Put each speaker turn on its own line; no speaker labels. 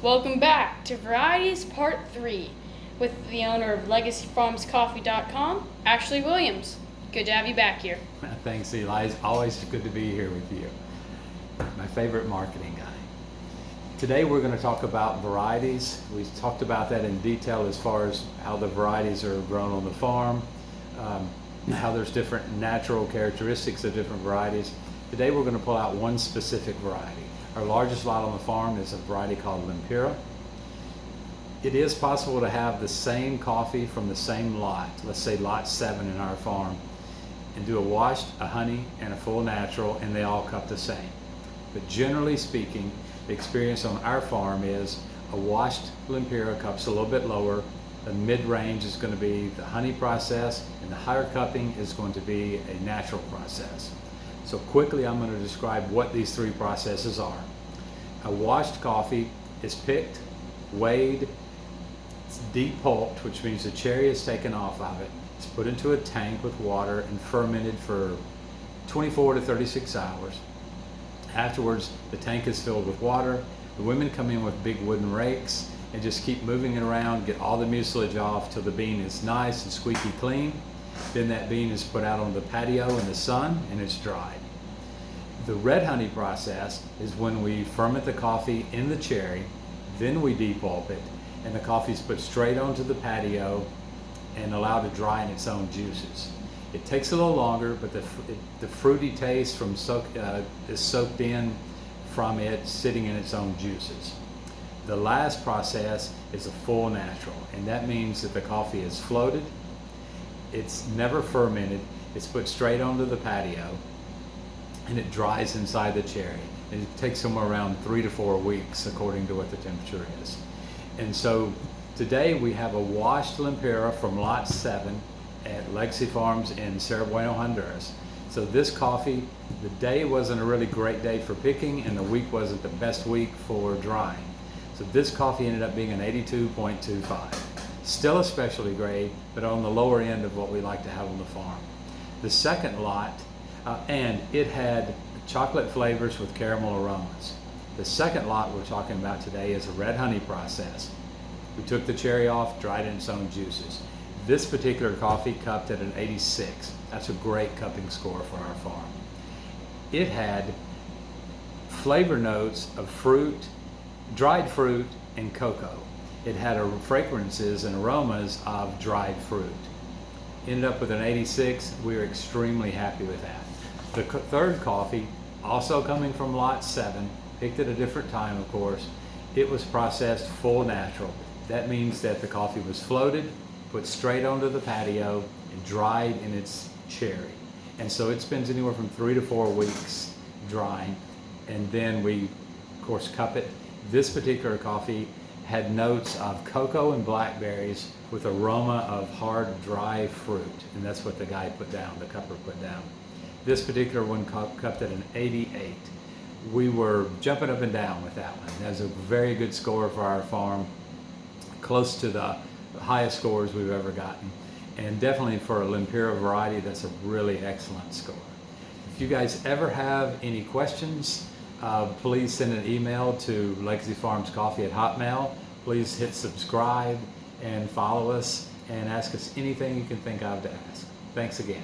Welcome back to Varieties Part 3 with the owner of LegacyFarmsCoffee.com, Ashley Williams. Good to have you back here.
Thanks, Eli. It's always good to be here with you. My favorite marketing guy. Today we're going to talk about varieties. We talked about that in detail as far as how the varieties are grown on the farm, how there's different natural characteristics of different varieties. Today we're going to pull out one specific variety. Our largest lot on the farm is a variety called Lempira. It is possible to have the same coffee from the same lot, let's say lot 7 in our farm, and do a washed, a honey, and a full natural, and they all cup the same. But generally speaking, the experience on our farm is a washed Lempira cups a little bit lower, the mid-range is going to be the honey process, and the higher cupping is going to be a natural process. So quickly I'm going to describe what these three processes are. A washed coffee is picked, weighed, it's depulped, which means the cherry is taken off of it. It's put into a tank with water and fermented for 24 to 36 hours. Afterwards, the tank is filled with water. The women come in with big wooden rakes and just keep moving it around, get all the mucilage off till the bean is nice and squeaky clean. Then that bean is put out on the patio in the sun and it's dried. The red honey process is when we ferment the coffee in the cherry, then we depulp it, and the coffee is put straight onto the patio and allowed to dry in its own juices. It takes a little longer, but the fruity taste from is soaked in from it sitting in its own juices. The last process is a full natural, and that means that the coffee is floated, it's never fermented, it's put straight onto the patio, and it dries inside the cherry. And it takes somewhere around 3 to 4 weeks according to what the temperature is. And so today we have a washed Lempira from lot 7 at Legacy Farms in Cerro Bueno, Honduras. So this coffee, the day wasn't a really great day for picking and the week wasn't the best week for drying. So this coffee ended up being an 82.25. Still a specialty grade, but on the lower end of what we like to have on the farm. The second lot, and it had chocolate flavors with caramel aromas. The second lot we're talking about today is a red honey process. We took the cherry off, dried it in its own juices. This particular coffee cupped at an 86. That's a great cupping score for our farm. It had flavor notes of fruit, dried fruit, and cocoa. It had fragrances and aromas of dried fruit. Ended up with an 86. We were extremely happy with that. The third coffee, also coming from lot 7, picked at a different time, of course. It was processed full natural. That means that the coffee was floated, put straight onto the patio, and dried in its cherry. And so it spends anywhere from 3 to 4 weeks drying, and then we, of course, cup it. This particular coffee had notes of cocoa and blackberries with aroma of hard, dry fruit, and that's what the guy put down, the cupper put down. This particular one cupped at an 88. We were jumping up and down with that one. That's a very good score for our farm, close to the highest scores we've ever gotten, and definitely for a Lempira variety, that's a really excellent score. If you guys ever have any questions, please send an email to LegacyFarmsCoffee@hotmail. Please hit subscribe and follow us and ask us anything you can think of to ask. Thanks again.